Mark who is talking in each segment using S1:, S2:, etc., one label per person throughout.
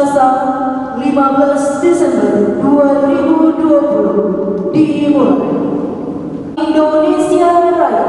S1: Selasa 15 Desember 2020 dimulai. Indonesia Raya.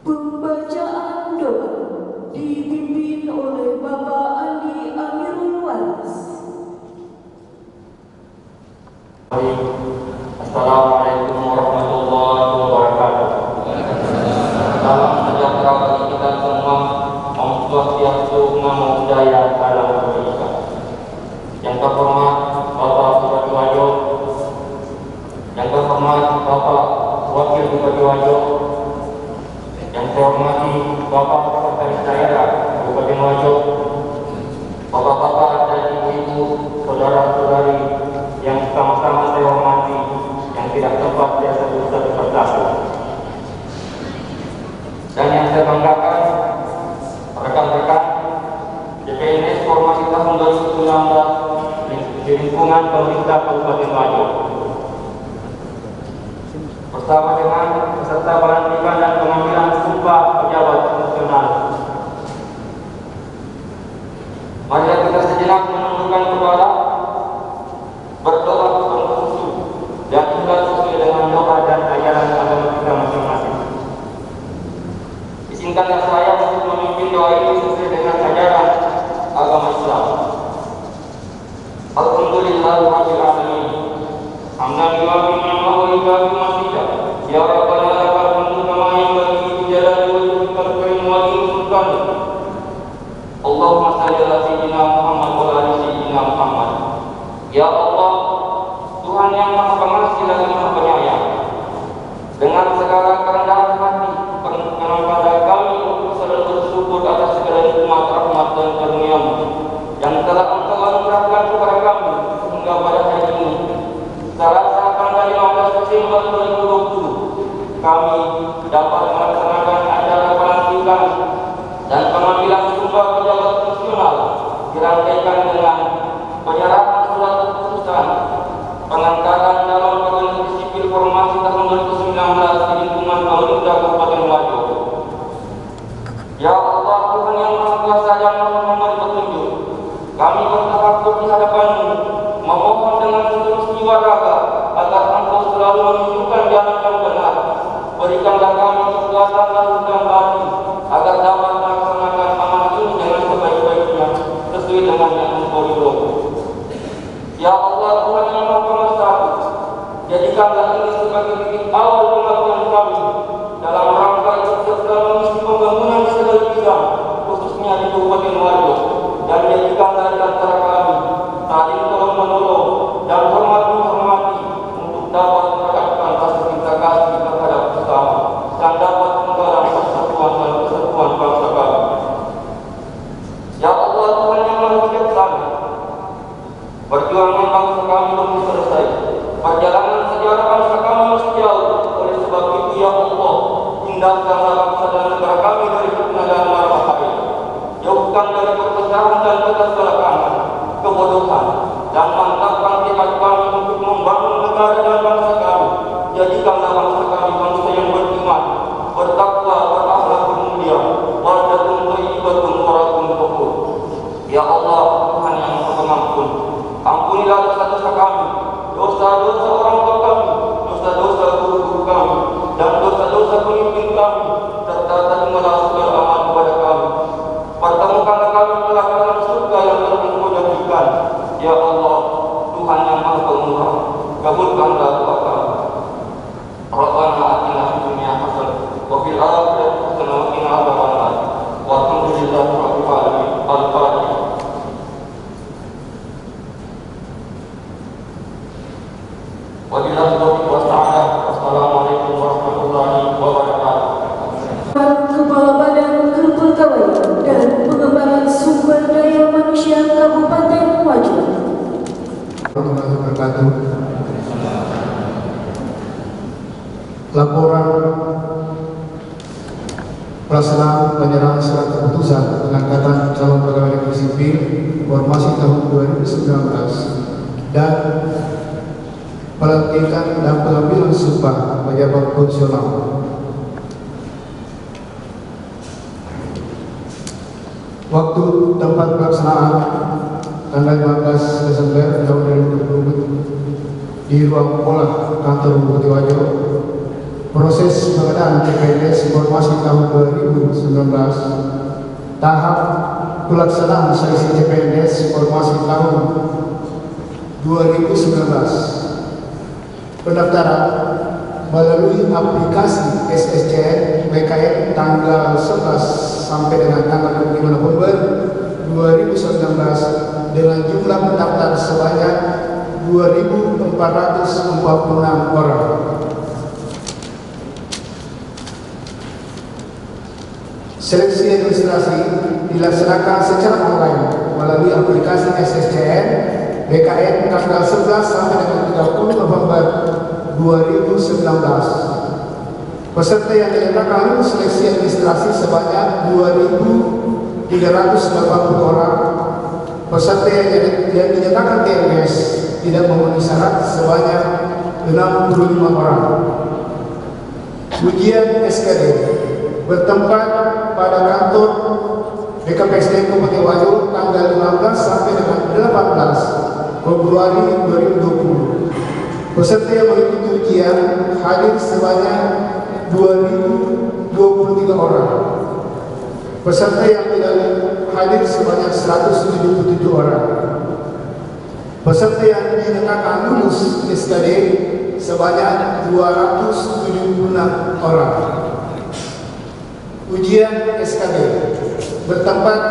S1: Pembacaan doa dipimpin oleh Bapak Andi Amirul Waris.
S2: Assalamualaikum warahmatullahi wabarakatuh. Salam sejahtera bagi kita semua. Om Swastiastu, Namo Buddhaya, Salam Kebajikan. Yang terhormat Bapak Bupati Wajo, yang terhormat Bapak Wakil Bupati Wajo, yang saya hormati Bapak Sekretaris Daerah Kabupaten Wajo, Bapak-bapak dan ibu-ibu, saudara-saudari yang sama-sama saya hormati, yang tidak sempat saya sebut satu persatu. Dan yang saya banggakan, rekan-rekan DPNS Formasi tahun 2019 di lingkungan pemerintah Kabupaten Wajo, bersama dengan peserta pelantikan dan pengambilan sumpah pejabat fungsional. Mari kita sejenak menundukkan kepala, berdoa penuh khusyuk dan juga sesuai dengan doa dan ajaran agama kita masing-masing. Izinkanlah saya untuk memimpin doa ini sesuai dengan ajaran agama Islam. Alhamdulillahirabbil alamin. Hamdan lillahi wa lillahi masjidah. Ya Rabbana lakal hamdu kama yanbaghi li jalali wajhikal karim wa li sultanik. Allahumma shalli ala sayyidina Muhammad wa ala sayyidina Muhammad. Ya Allah, Tuhan yang Maha Pengasih lagi Maha Penyayang, dengan segala kerendahan hati perkenankan pada kami untuk selalu bersyukur atas segala nikmat, rahmat dan karunia-Mu yang telah Engkau anugerahkan kepada kami hingga pada hari ini. Selasa tanggal 15 Desember 2020 dan negara kami dari fitnah dan mara bahaya. Jauhkan dari perpecahan dan keterkelakangan, kebodohan, dan mantapkan tekad kami untuk membangun negara dan bangsa kami. Jadikanlah bangsa kami bangsa yang beriman, bertakwa, berakhlak mulia, baldatun thayyibatun wa rabbun ghafur. Ya Allah, Tuhan yang Maha Pengampun, ampunilah dosa-dosa kami, dosa-dosa orang tua kami, dosa-dosa guru-guru kami, dan dosa-dosa pemimpin kami, serta terimalah segala amal kepada kami. Pertemukanlah kami kelak dalam surga yang Engkau janjikan. Ya Allah, Tuhan yang Maha Pemurah, kabulkanlah doa kami. Rabbana atina fid dunya hasanah wa fil akhirati hasanah wa qina adzabannar. Walhamdulillahi rabbil alamin. Al-Fatihah. Wabillahi taufiq was sa'adah. Wassalamualaikum warahmatullahi wabarakatuh.
S1: Kepala Badan Kepegawaian dan Pengembangan Sumber Daya Manusia Kabupaten Wajo.
S3: Warahmatullahi wabarakatuh. Laporan pelaksanaan penyerahan surat keputusan pengangkatan calon pegawai negeri sipil formasi tahun 2019 dan pelantikan dan pengambilan sumpah pejabat fungsional. Waktu tempat pelaksanaan tanggal 15 Desember tahun 2020 di ruang pola kantor Bupati Wajo. Proses pengadaan CPNS informasi tahun 2019, tahap pelaksanaan seleksi CPNS informasi tahun 2019. Pendaftaran melalui aplikasi SSCN BKN tanggal 11 sampai dengan tanggal 25 November 2019 dengan jumlah pendaftar sebanyak 2.446 orang. Seleksi administrasi dilaksanakan secara online melalui aplikasi SSCN BKN tanggal 11 sampai dengan 30 November 2019. Peserta yang dinyatakan lulus seleksi administrasi sebanyak 2.380 orang. Peserta yang dinyatakan TMS tidak memenuhi syarat sebanyak 65 orang. Ujian SKD bertempat pada kantor BKPSDM Kabupaten Wajo tanggal 15 sampai dengan 18 Februari 2020. Peserta yang mengikuti ujian hadir sebanyak 2.023 orang. Peserta yang tidak hadir sebanyak 177 orang. Peserta yang dinyatakan lulus SKD sebanyak 276 orang. Ujian SKD bertempat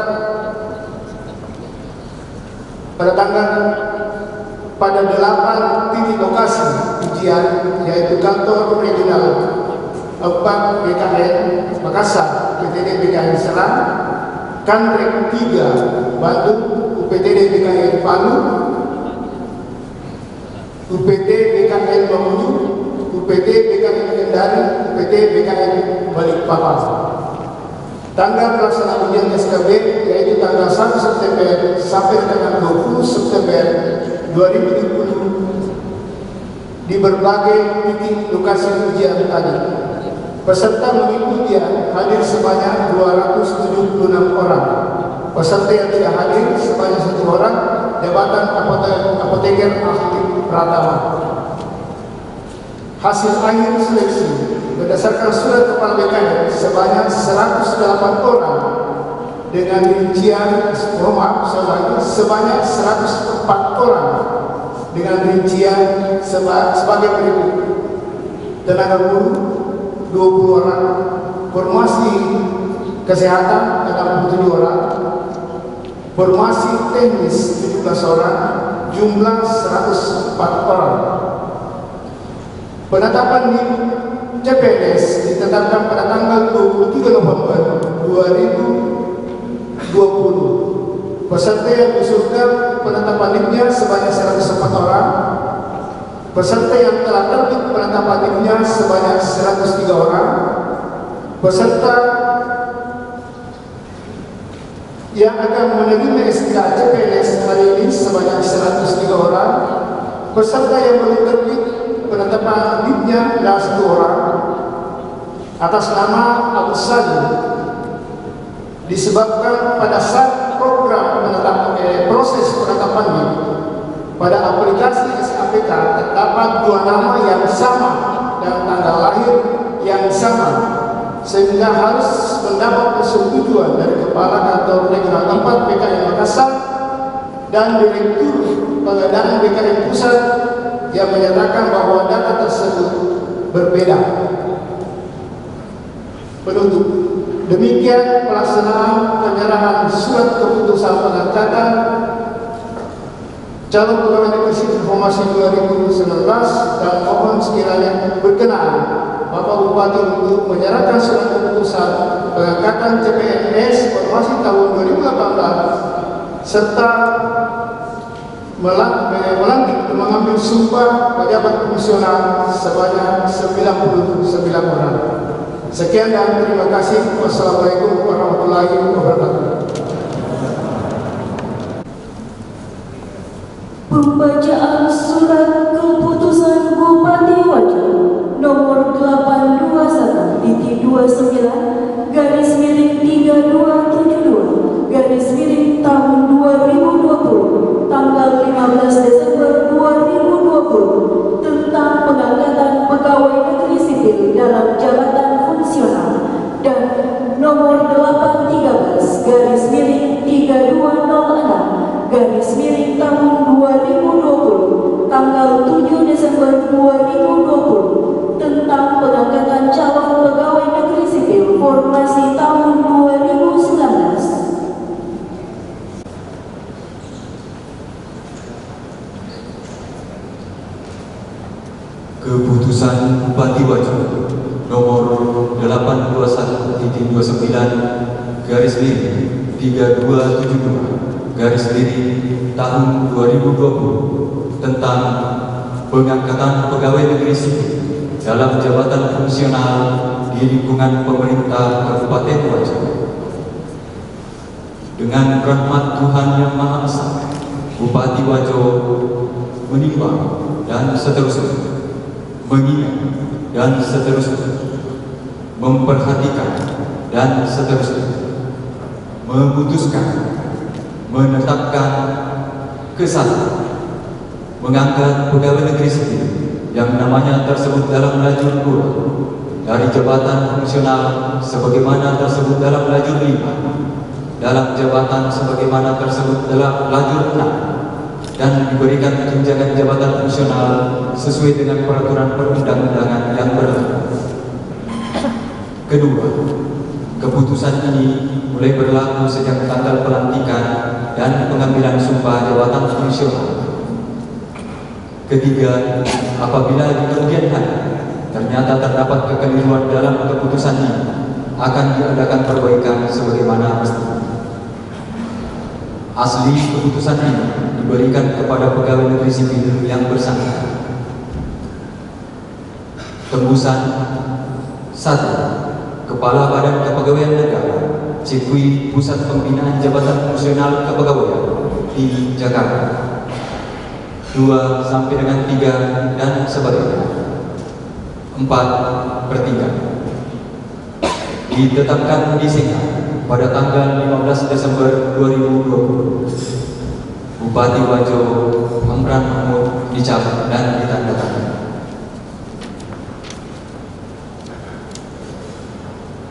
S3: pada 8 titik lokasi ujian, yaitu kantor regional 4 BKN Makassar, UPTD BKN Serang, Kanrek 3 Bandung, UPTD BKN Palu, UPT BKN Mamuju, UPT BKN Kendari, UPT BKN Balikpapan. Tanggal pelaksanaan ujian SKB yaitu tanggal 1 September sampai dengan 20 September 2020 di berbagai titik lokasi ujian tadi. Peserta mengikuti ujian hadir sebanyak 276 orang. Peserta yang tidak hadir sebanyak 1 orang, jabatan apoteker ahli pratama. Hasil akhir seleksi berdasarkan surat kepala BKN sebanyak 108 orang dengan rincian sebanyak 104 orang dengan rincian sebagai berikut: tenaga guru 20 orang, formasi kesehatan 67 orang, formasi teknis 17 orang, jumlah 104 orang. Penetapan di CPNS ditetapkan pada tanggal 23 November 2020. Peserta yang diusulkan penetapan NIP-nya sebanyak 104 orang. Peserta yang telah terbit penetapan NIP-nya sebanyak 103 orang. Peserta yang akan menerima SK CPNS hari ini sebanyak 103 orang. Peserta yang belum terbit penetapan NIP-nya adalah 1 orang atas nama Abu Salim, disebabkan pada saat program proses penetapannya pada aplikasi SAPK terdapat 2 nama yang sama dan tanggal lahir yang sama, sehingga harus mendapat persetujuan dari Kepala Kantor Regional 4 BKN Makassar dan Direktur Pengadaan BKN Pusat yang menyatakan bahwa data tersebut berbeda. Penutup. Demikian pelaksanaan penyerahan surat keputusan pengangkatan calon pegawai negeri sipil formasi 2019 dan mohon sekiranya berkenan Bapak Bupati untuk menyerahkan surat keputusan pengangkatan CPNS formasi tahun 2018 serta melantik mengambil sumpah pejabat fungsional sebanyak 99 orang. Sekian dan terima kasih. Wassalamualaikum warahmatullahi wabarakatuh.
S1: Pembacaan surat keputusan Bupati Wajo nomor 821/3272 tahun 2020 tanggal 15 Desember 2020 tentang pengangkatan pegawai negeri sipil dalam jabatan fungsional dan nomor 813/3206 tahun 2020 tanggal 7 Desember 2020 tentang pengangkatan calon pegawai negeri sipil formasi tahun 2019.
S4: Keputusan Bupati Wajo nomor 821/3272 tahun 2020 tentang pengangkatan pegawai negeri sipil dalam jabatan fungsional di lingkungan pemerintah Kabupaten Wajo. Dengan rahmat Tuhan Yang Maha Esa, Bupati Wajo menimbang dan seterusnya, mengingat dan seterusnya, memperhatikan dan seterusnya, memutuskan, menetapkan kesalahan, mengangkat pegawai negeri sipil yang namanya tersebut dalam lajur 2 dari jabatan fungsional sebagaimana tersebut dalam lajur 5, dalam jabatan sebagaimana tersebut dalam lajur 6, dan diberikan tunjangan jabatan fungsional sesuai dengan peraturan perundang-undangan yang berlaku. Kedua, keputusan ini mulai berlaku sejak tanggal pelantikan dan pengambilan sumpah jabatan fungsional. Ketiga, apabila di kemudian hari ternyata terdapat kekeliruan dalam keputusan ini, akan diadakan perbaikan sebagaimana mestinya. Asli keputusan ini diberikan kepada pegawai negeri sipil yang bersangkutan. Tembusan 1. Kepala Badan Kepegawaian Negara, Sirkuit Pusat Pembinaan Jabatan Fungsional Kepegawaian di Jakarta. 2 sampai dengan 3 dan sebagainya. 4/3 ditetapkan di Singapura pada tanggal 15 Desember 2020. Bupati Wajo Amran Mahmud dicabut dan ditandatangani.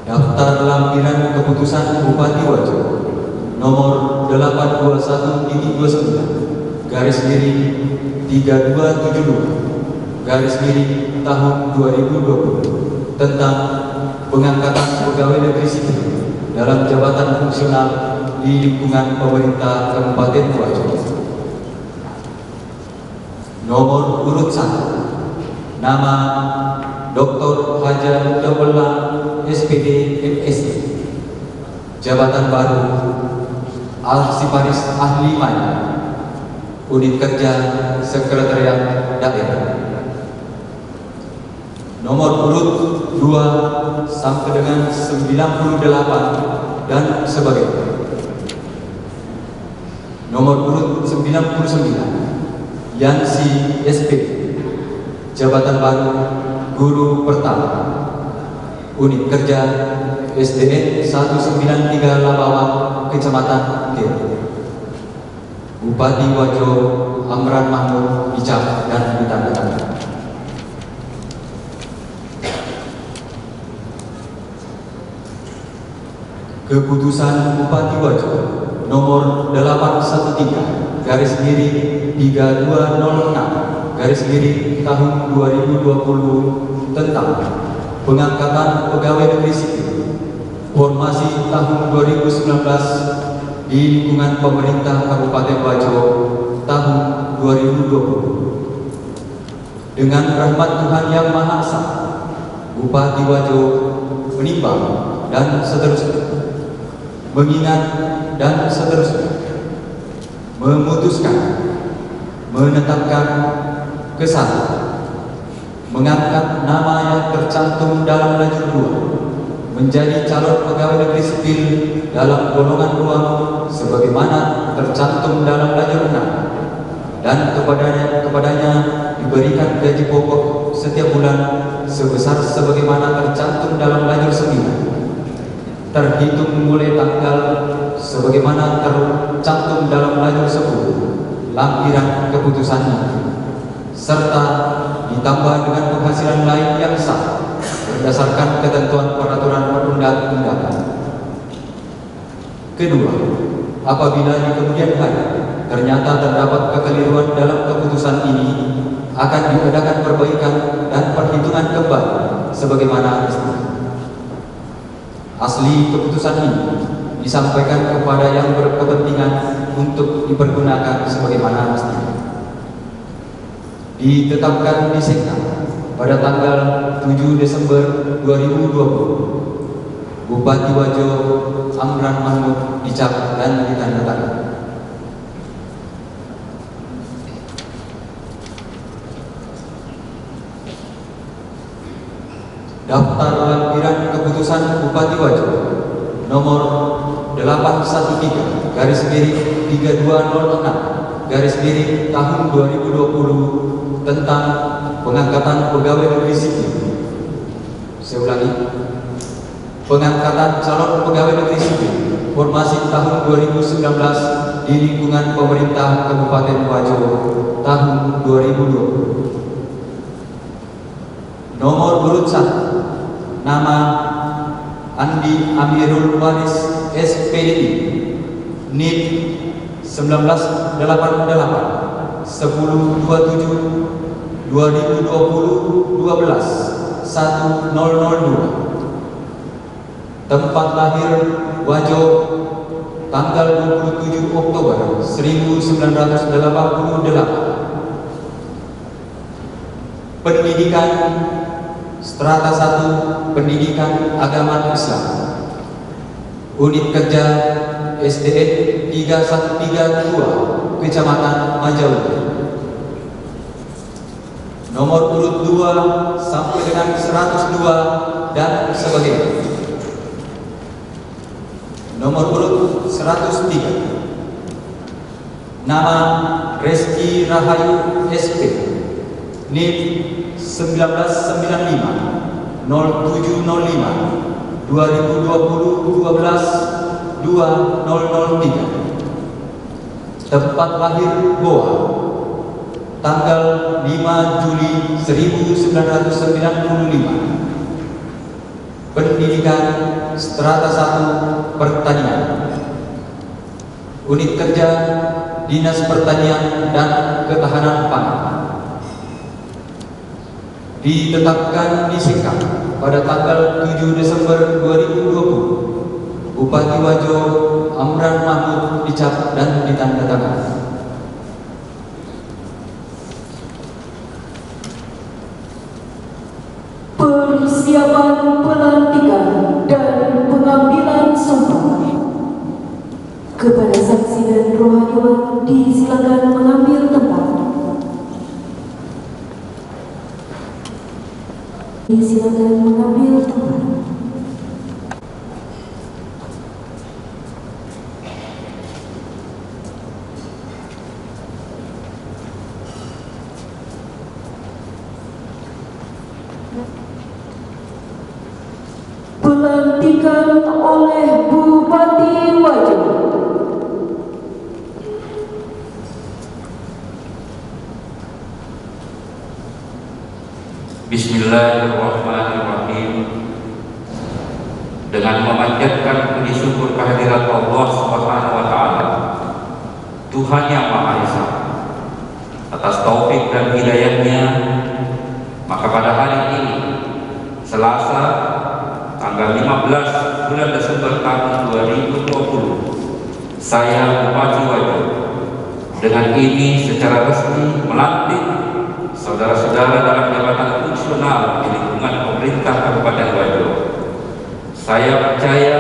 S4: Daftar lampiran keputusan Bupati Wajo nomor 821/3272 tahun 2020 tentang pengangkatan pegawai negeri sipil dalam jabatan fungsional di lingkungan pemerintah Kabupaten Wajo. Nomor urut 1, nama Dr. Hajar Mutawalla SPD MSc, jabatan baru Arsiparis Ahli Maya, Unit Kerja Sekretariat Daerah. Nomor urut 2 sampai dengan 98 dan sebagainya. Nomor urut 99 Yansi SP, jabatan baru guru pertama, unit kerja SDN 193 Labawan, Kecamatan Ger. Bupati Wajo Amran Mahmud dicap dan ditandatangani. Keputusan Bupati Wajo nomor 813 garis miring 3206 garis miring tahun 2020 tentang pengangkatan pegawai negeri sipil formasi tahun 2019 di lingkungan pemerintah Kabupaten Wajo tahun 2020. Dengan rahmat Tuhan Yang Maha Esa, Bupati Wajo menimbang dan seterusnya, mengingat dan seterusnya, memutuskan, menetapkan kesatu, mengangkat nama yang tercantum dalam lajur 2 menjadi calon pegawai negeri sipil dalam golongan ruang sebagaimana tercantum dalam lajur 6, dan kepadanya diberikan gaji pokok setiap bulan sebesar sebagaimana tercantum dalam lajur 9 terhitung mulai tanggal sebagaimana tercantum dalam lajur 10 lampiran keputusannya, serta ditambah dengan penghasilan lain yang sah berdasarkan ketentuan peraturan perundang-undangan. Kedua, apabila di kemudian hari ternyata terdapat kekeliruan dalam keputusan ini, akan diadakan perbaikan dan perhitungan kembali sebagaimana mestinya. Asli keputusan ini disampaikan kepada yang berkepentingan untuk dipergunakan sebagaimana mestinya. Ditetapkan di Sekda pada tanggal 7 Desember 2020, Bupati Wajo Amran Mahmud dicap dan ditandatangani. Daftar lampiran keputusan Bupati Wajo nomor 813 garis miring 3206 garis miring tahun 2020 tentang pengangkatan pegawai negeri sipil. Saya ulangi, pengangkatan calon pegawai negeri sipil formasi tahun 2019 di lingkungan pemerintah Kabupaten Wajo tahun 2020. Nomor urut 1, nama Andi Amirul Waris SPDI, NIP 1988 1027 2020 12 1002, tempat lahir Wajo tanggal 27 Oktober 1988. Pendidikan strata 1 pendidikan agama Islam, unit kerja SDN 3132 Kecamatan Majauke. Nomor urut 2 sampai dengan 102 dan sebagainya. Nomor urut 103, nama Reski Rahayu SP, NIP 1995 0705 2020 12 2003. Tempat lahir Goa tanggal 5 Juli 1995. Pendidikan strata 1 pertanian, unit kerja Dinas Pertanian dan Ketahanan Pangan. Ditetapkan di Sekda pada tanggal 7 Desember 2020, Bupati Wajo Amran Mahmud dicap dan ditandatangani.
S1: Persiapan pelantikan dan pengambilan sumpah. Kepada saksi dan rohaniwan disilakan mengambil tempat. Disilakan mengambil
S2: Bismillahirrahmanirrahim. Dengan memanjatkan puji syukur kehadirat Allah Subhanahu wa taala, Tuhan yang Maha Esa, atas taufik dan hidayahnya, maka pada hari ini Selasa tanggal 15 bulan Desember tahun 2020, saya Bupati Wajo dengan ini secara resmi melantik saudara-saudara dalam jabatan fungsional di lingkungan pemerintah Kabupaten Wajo. Saya percaya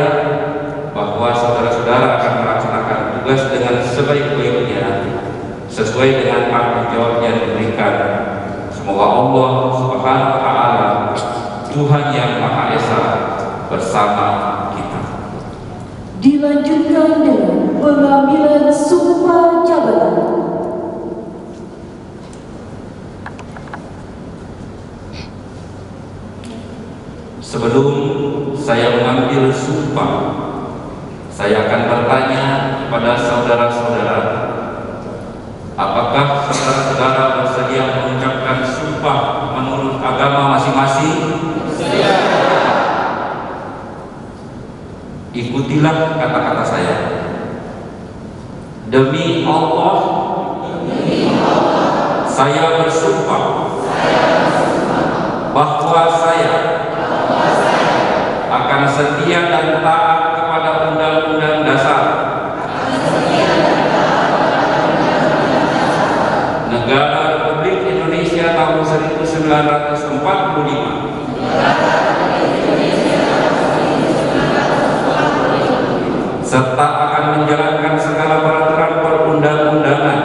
S2: bahwa saudara-saudara akan melaksanakan tugas dengan sebaik-baiknya sesuai dengan tanggung jawab yang diberikan. Semoga Allah Subhanahu wa taala, Tuhan yang Maha Esa, bersama kita.
S1: Dilanjutkan dengan pengambilan sumpah jabatan.
S2: Sebelum saya mengambil sumpah, saya akan bertanya kepada saudara-saudara, apakah saudara-saudara bersedia mengucapkan sumpah menurut agama masing-masing? Ikutilah kata-kata saya. Demi Allah, saya bersumpah bahwa saya akan setia dan taat kepada Undang-Undang Dasar Negara Republik Indonesia tahun 1945, serta akan menjalankan segala peraturan perundang-undangan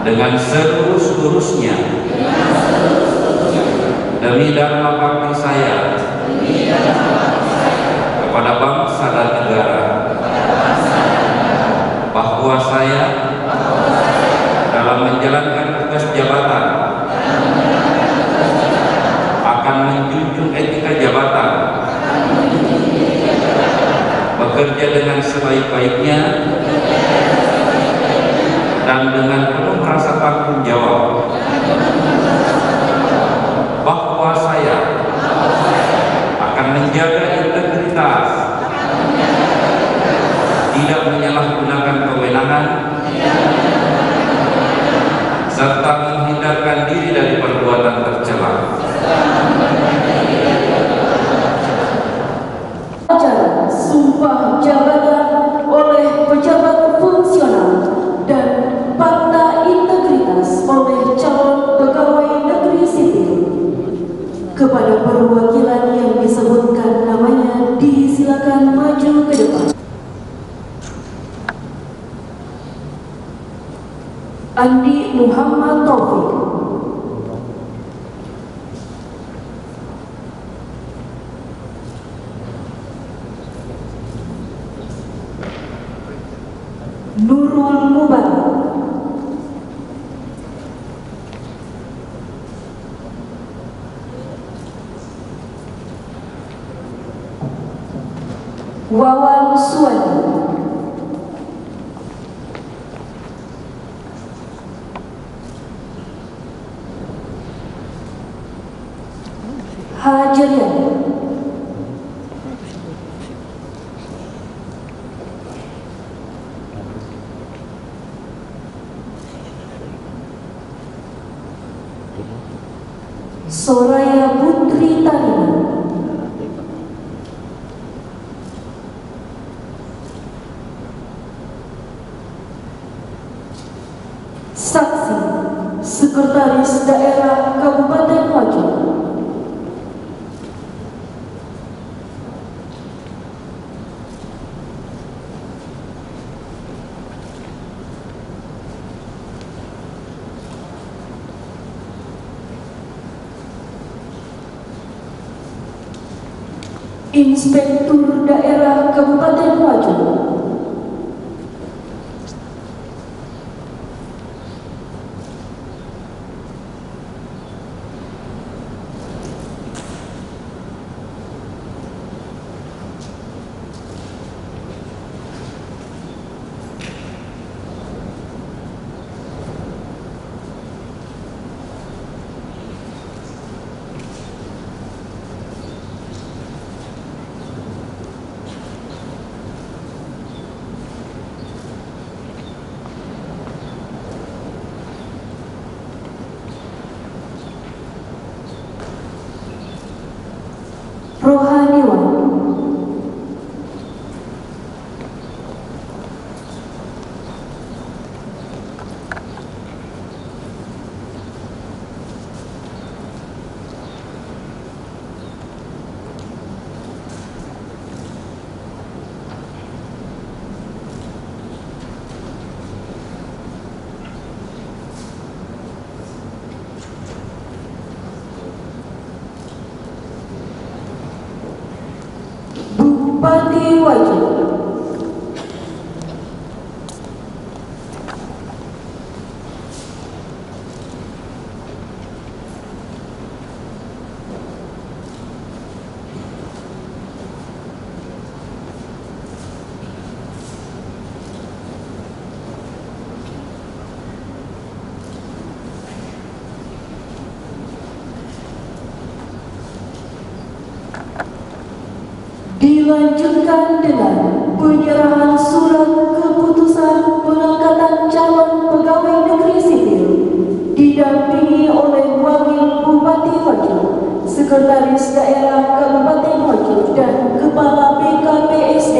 S2: dengan seluruh-seluruhnya demi dharma bakti saya kepada bangsa dan negara, bahwa saya dalam menjalankan tugas jabatan akan menjunjung etika jabatan, bekerja dengan sebaik-baiknya dan dengan penuh rasa tanggung jawab, bahwa saya akan menjaga integritas, tidak menyalahgunakan kewenangan, serta menghindarkan diri dari perbuatan tercela.
S1: Acara sumpah jabatan oleh pejabat fungsional dan fakta integritas oleh calon pegawai negeri sipil. Kepada perwakilan yang disebutkan namanya disilakan maju ke depan. Andi Muhammad Taufik, Nurul Mubarak, Wawan Suwandi, Hajrian, Soraya Putri Tarina, saksi Sekretaris Daerah Kabupaten Wajo, Inspektur Daerah Kabupaten Wajo, Bupati Wajib. Dilanjutkan dengan penyerahan surat keputusan pengangkatan calon pegawai negeri sipil didampingi oleh Wakil Bupati Wajib, Sekretaris Daerah Kabupaten Wajib dan Kepala BKPSD.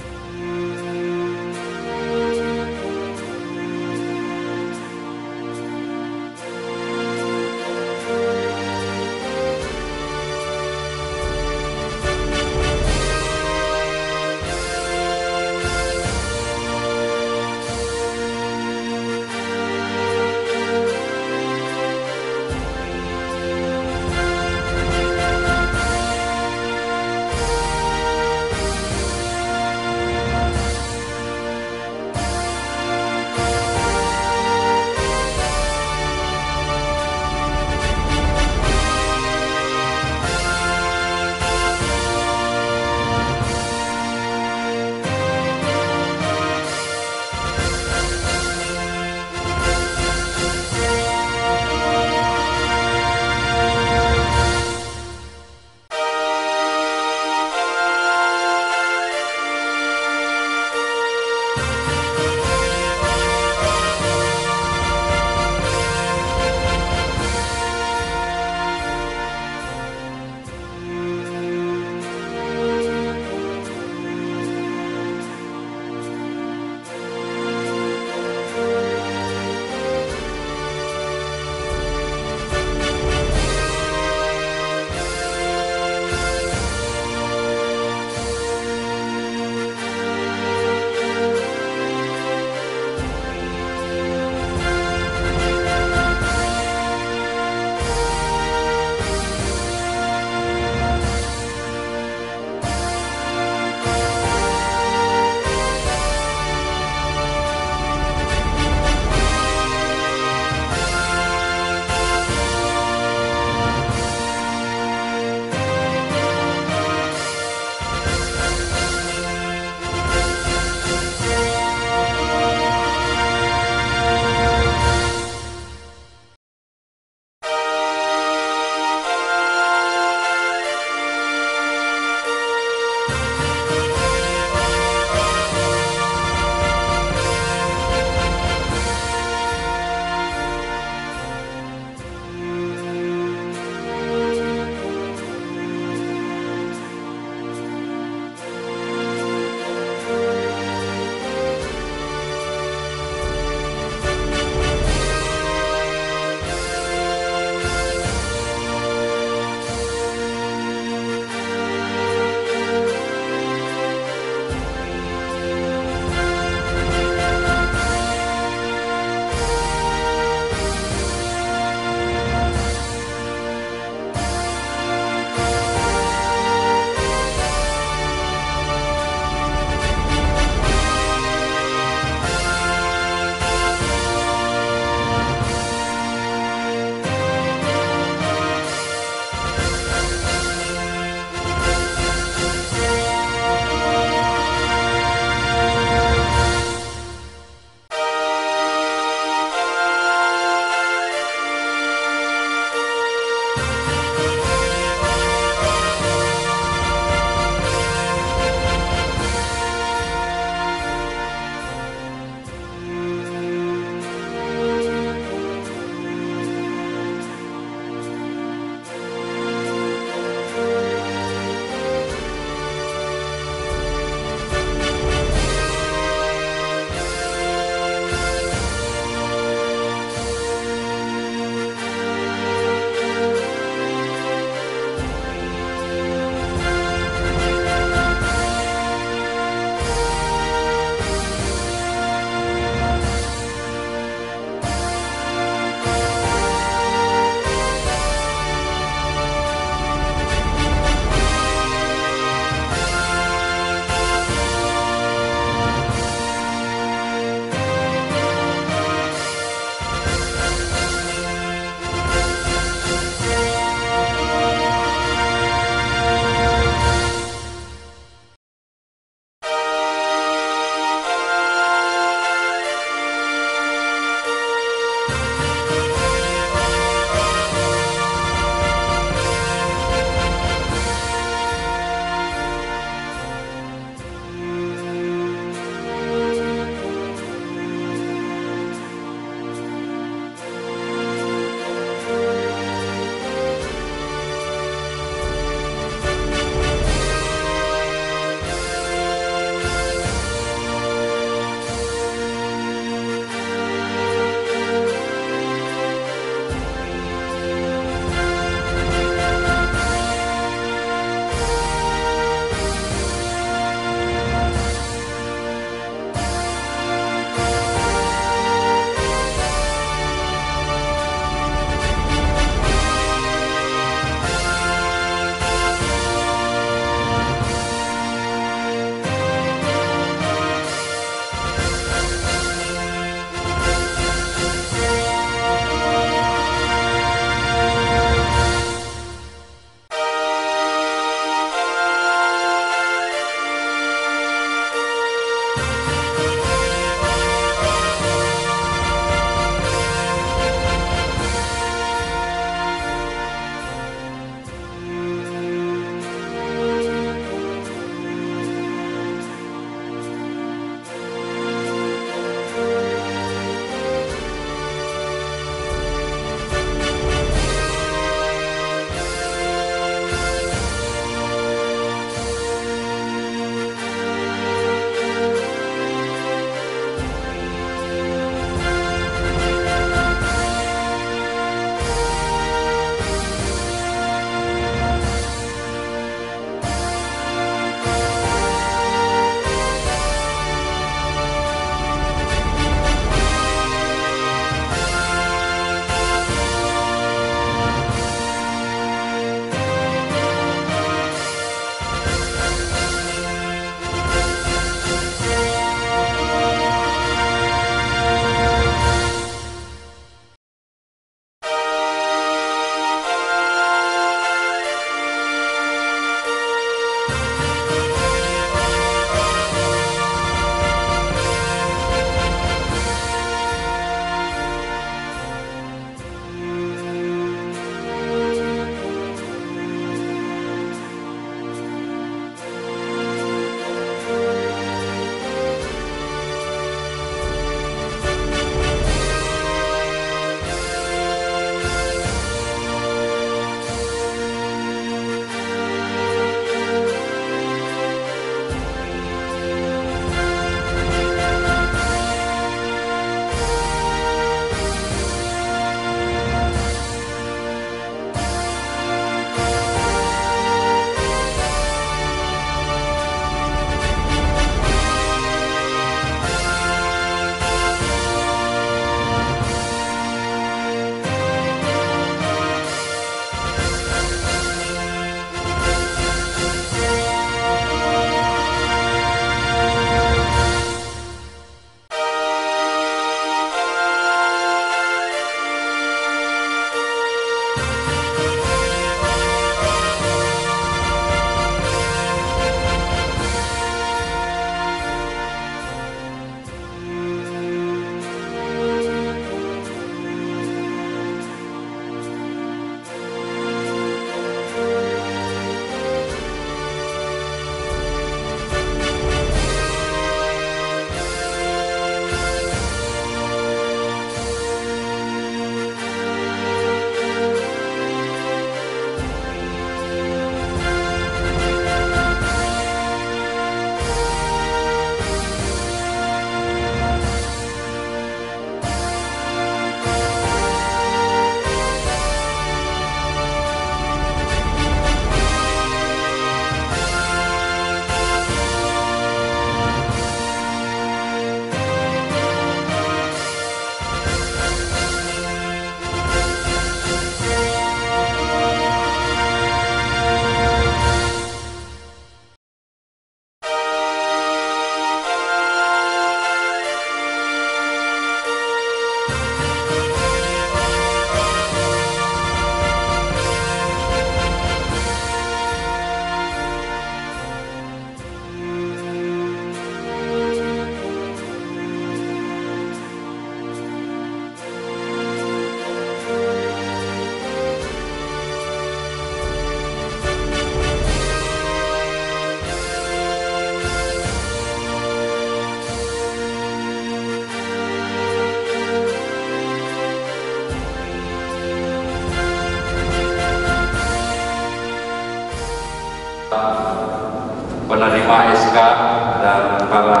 S5: naskah dan para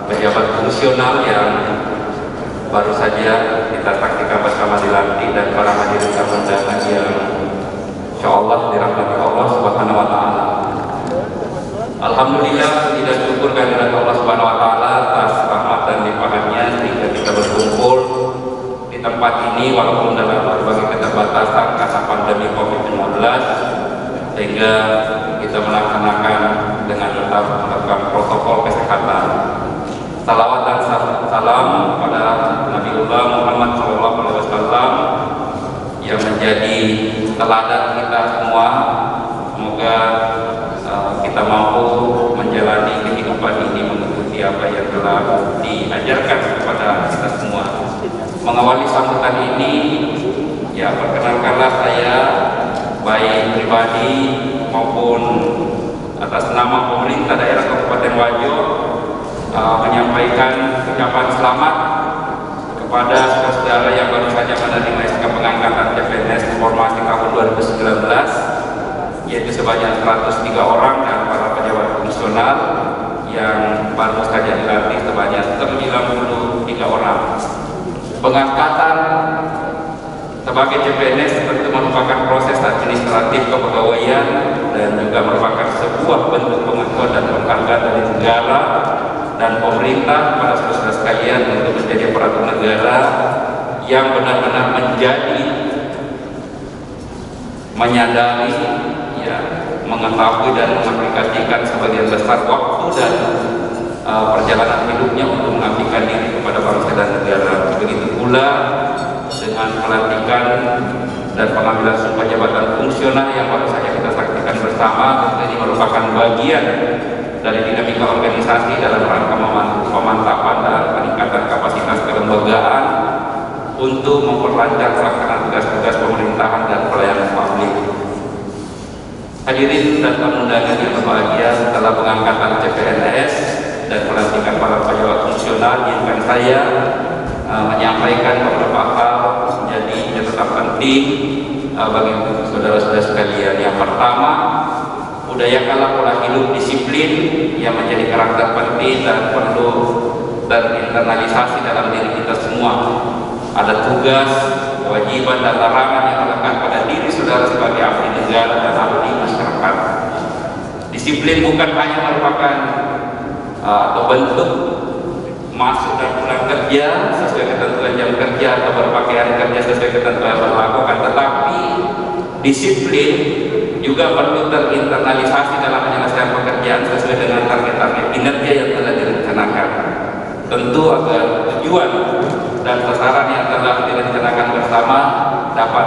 S5: pejabat fungsional yang baru saja kita saksikan bersama dilantik, dan para hadirin tamu undangan yang insyaallah dirahmati Allah Subhanahu wa taala. Alhamdulillah, tidak syukur kehadirat Allah Subhanahu wa taala atas rahmat dan limpahannya sehingga kita berkumpul di tempat ini walaupun dalam berbagai keterbatasan karena pandemi Covid-19, sehingga kita melaksanakan dengan tetap menerapkan protokol kesehatan. Salawat dan salam kepada Nabiullah Muhammad SAW yang menjadi teladan kita semua. Semoga kita mampu menjalani kehidupan ini mengikuti apa yang telah diajarkan kepada kita semua. Mengawali sambutan ini, ya perkenalkanlah saya baik pribadi maupun atas nama pemerintah daerah Kabupaten Wajo menyampaikan ucapan selamat kepada saudara-saudara yang baru saja menerima SK pengangkatan CPNS Formasi tahun 2019, yaitu sebanyak 103 orang, dan para pejabat fungsional yang baru saja dilantik sebanyak 93 orang. Pengangkatan sebagai CPNS tentu merupakan proses administratif kepegawaian dan juga merupakan sebuah bentuk pengakuan dan penghargaan dari negara dan pemerintah kepada saudara sekalian untuk menjadi aparatur negara yang benar-benar menyadari, ya, mengetahui dan mengaplikasikan sebagian besar waktu dan perjalanan hidupnya untuk mengabdikan diri kepada bangsa dan negara. Begitu pula dengan pelantikan dan pengambilan sumpah jabatan fungsional yang baru saja kita saksikan bersama. Ini merupakan bagian dari dinamika organisasi dalam rangka pemantapan dan peningkatan kapasitas kelembagaan untuk memperlancar pelaksanaan tugas-tugas pemerintahan dan pelayanan publik. Hadirin dan tamu undangan yang berbahagia, setelah pengangkatan CPNS dan pelantikan para pejabat fungsional, izinkan saya menyampaikan beberapa hal menjadi catatan penting bagi saudara-saudara sekalian. Yang pertama, budayakanlah pola hidup disiplin yang menjadi karakter penting dan perlu terinternalisasi dalam diri kita semua. Ada tugas, kewajiban dan larangan yang melekat pada diri saudara sebagai abdi negara dan abdi masyarakat. Disiplin bukan hanya merupakan atau bentuk masuk dan pulang kerja sesuai ketentuan jam kerja atau berpakaian kerja sesuai ketentuan yang berlaku, tetapi disiplin juga perlu terinternalisasi dalam menyelesaikan pekerjaan sesuai dengan target-target kinerja yang telah direncanakan. Tentu agar tujuan dan sasaran yang telah direncanakan bersama dapat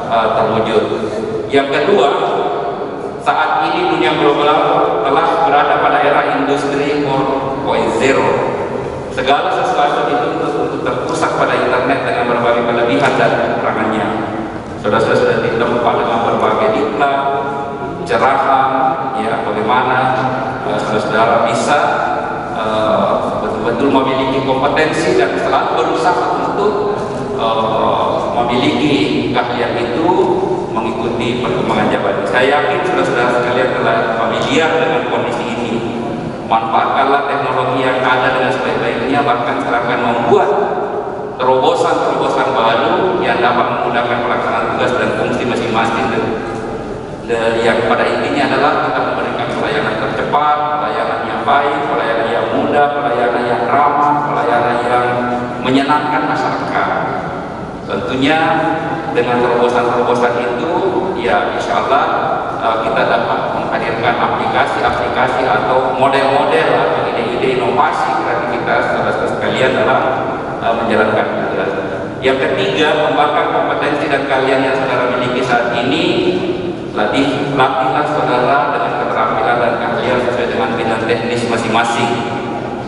S5: terwujud. Yang kedua, saat ini dunia global telah berada pada era industri 4.0. Segala sesuatu dituntut untuk terpusat pada internet dengan berbagai kelebihan dan kekurangannya. Saudara-saudara sudah ditempat dengan berbagai iklan, cerahan, ya, bagaimana saudara-saudara bisa betul-betul memiliki kompetensi dan selalu berusaha untuk memiliki keahlian itu mengikuti perkembangan zaman. Saya yakin saudara-saudara sekalian telah familiar dengan kondisi ini. Manfaatkanlah teknologi yang ada dengan sebaik-baiknya, bahkan silakan membuat terobosan-terobosan baru yang dapat memudahkan pelaksanaan tugas dan fungsi masing-masing. Yang pada intinya adalah kita memberikan pelayanan tercepat, pelayanan yang baik, pelayanan yang mudah, pelayanan yang ramah, pelayanan yang menyenangkan masyarakat. Tentunya dengan terobosan-terobosan itu, ya insya Allah kita dapat menghadirkan aplikasi-aplikasi atau model-model atau ide-ide inovasi kreativitas saudara sekalian dalam menjalankan tugas. Yang ketiga, kembangkan kompetensi dan keahlian yang saudara miliki saat ini. Latihlah saudara dengan keterampilan dan keahlian sesuai dengan bidang teknis masing-masing.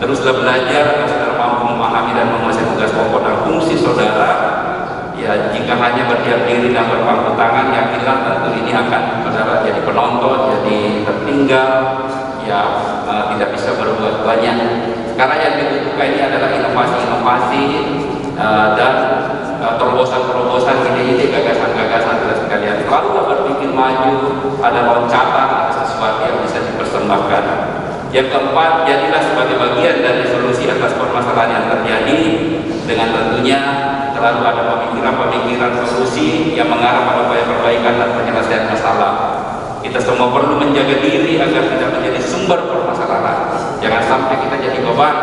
S5: Teruslah belajar agar saudara mampu memahami dan menguasai tugas pokok dan fungsi saudara. Ya, jika hanya berdiam diri dan berpangku tangan, yakinlah tentu ini akan saudara jadi penonton, jadi tertinggal, ya tidak bisa berbuat banyak. Karena yang dibutuhkan ini adalah inovasi-inovasi dan terobosan-terobosan, ide-ide, gagasan-gagasan saudara sekalian. Selalu berpikir maju, ada loncatan, ada sesuatu yang bisa dipersembahkan. Yang keempat, jadilah sebagai bagian dari solusi atas permasalahan yang terjadi, dengan tentunya selalu ada pemikiran-pemikiran solusi yang mengarah pada upaya perbaikan dan penyelesaian masalah. Kita semua perlu menjaga diri agar tidak menjadi sumber permasalahan. Jangan sampai kita jadi beban,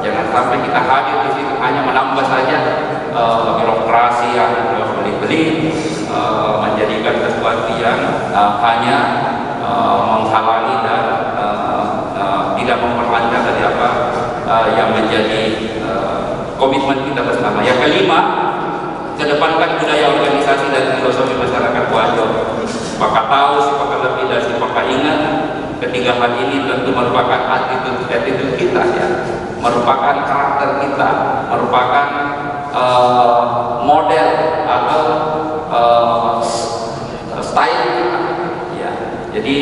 S5: jangan sampai kita hadir di situ hanya menambah saja birokrasi yang beli-beli, menjadikan sesuatu yang hanya menghalangi dan tidak memperlancar dari apa yang menjadi komitmen kita bersama. Yang kelima, kedepankan budaya organisasi dan filosofi masyarakat Wajo. Siapakah tahu, siapakah lebih, dan siapakah ingat. Ketiga hal ini tentu merupakan attitude kita, ya, merupakan karakter kita, merupakan model atau style kita, ya. Jadi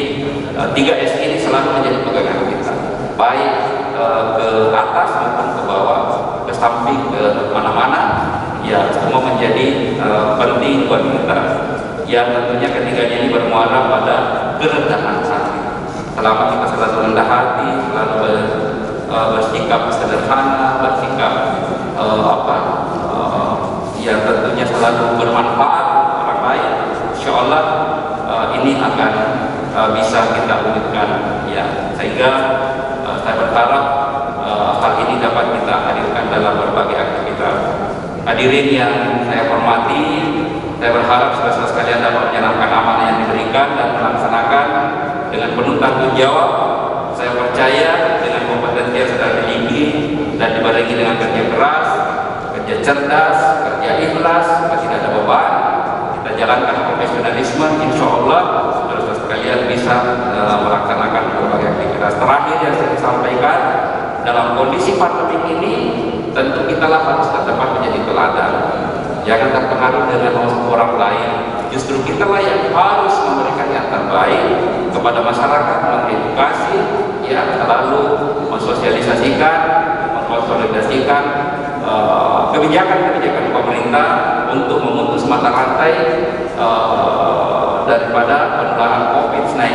S5: 3S ini selalu menjadi pegangan kita, baik ke atas maupun ke bawah, ke samping, ke mana-mana, ya, semua menjadi penting buat kita. Yang tentunya ketiganya ini bermuara pada kerendahan hati. Selama kita selalu rendah hati, selalu bersikap sederhana, bersikap yang tentunya selalu bermanfaat untuk orang lain, insya Allah ini akan bisa kita wujudkan, ya. Sehingga saya berharap hal ini dapat kita hadirkan dalam berbagai aktivitas. Hadirin yang saya hormati, saya berharap saudara-saudara sekalian dapat menjalankan amanah yang diberikan dan melaksanakan dengan penuh tanggung jawab. Saya percaya dengan kompetensi yang sudah dimiliki dan dibarengi dengan kerja keras, kerja cerdas, kerja ikhlas, tidak ada beban, kita jalankan profesionalisme, insya Allah saudara-saudara sekalian bisa melaksanakan berbagai aktivitas. Terakhir yang saya sampaikan, dalam kondisi pandemi ini tentu kita harus tetap menjadi teladan. Jangan terpengaruh dengan orang lain. Justru kita yang harus memberikan yang terbaik kepada masyarakat, mengedukasi, ya, selalu mensosialisasikan, mengkonsolidasikan kebijakan-kebijakan pemerintah untuk memutus mata rantai daripada penularan COVID-19.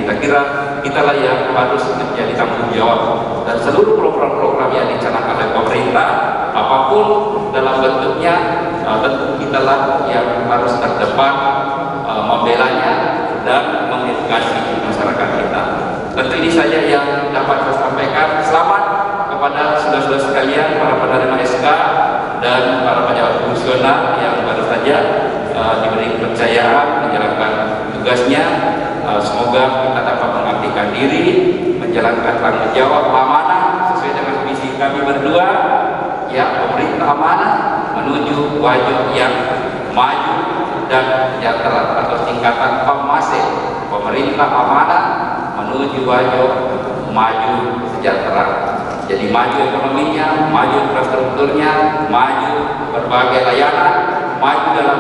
S5: Saya kira kita yang harus menjadi tanggung jawab, dan seluruh program-program yang dicanangkan oleh pemerintah, apapun dalam bentuknya, tentu kita yang harus terdepan membelanya dan mengedukasi masyarakat kita. Tentu ini saja yang dapat saya sampaikan. Selamat kepada saudara-saudara sekalian, para penerima SK dan para pejabat fungsional yang baru saja diberi kepercayaan menjalankan tugasnya. Semoga kita dapat mengabdikan diri, menjalankan tanggung jawab amanah sesuai dengan visi kami berdua, ya, pemerintah amanah menuju Wajo yang maju dan sejahtera, atau singkatan PAMASE, pemerintah amanah menuju Wajo maju sejahtera. Jadi maju ekonominya, maju infrastrukturnya, maju berbagai layanan, maju dalam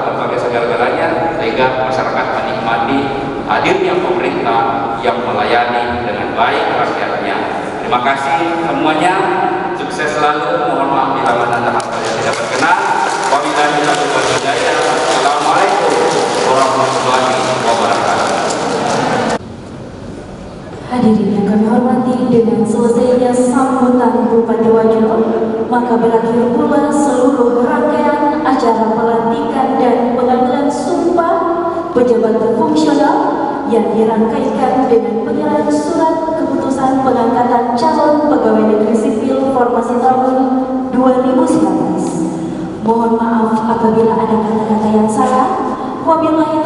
S5: berbagai segala-galanya, sehingga masyarakat menikmati hadirnya pemerintah yang melayani dengan baik rakyatnya. Terima kasih semuanya, sukses selalu. Mohon maaf bila mana ada hal yang tidak berkenan. Wabillahi taufiq wal hidayah. Assalamualaikum warahmatullahi wabarakatuh.
S1: Hadirin yang kami hormati, dengan selesainya sambutan Bupati Wajo, maka berakhir pula seluruh rangkaian acara pelantikan dan pengambilan sumpah pejabat fungsional yang dirangkaikan dengan penyerahan surat keputusan pengangkatan calon pegawai negeri sipil formasi tahun 2019. Mohon maaf apabila ada kata-kata yang salah. Wabillahi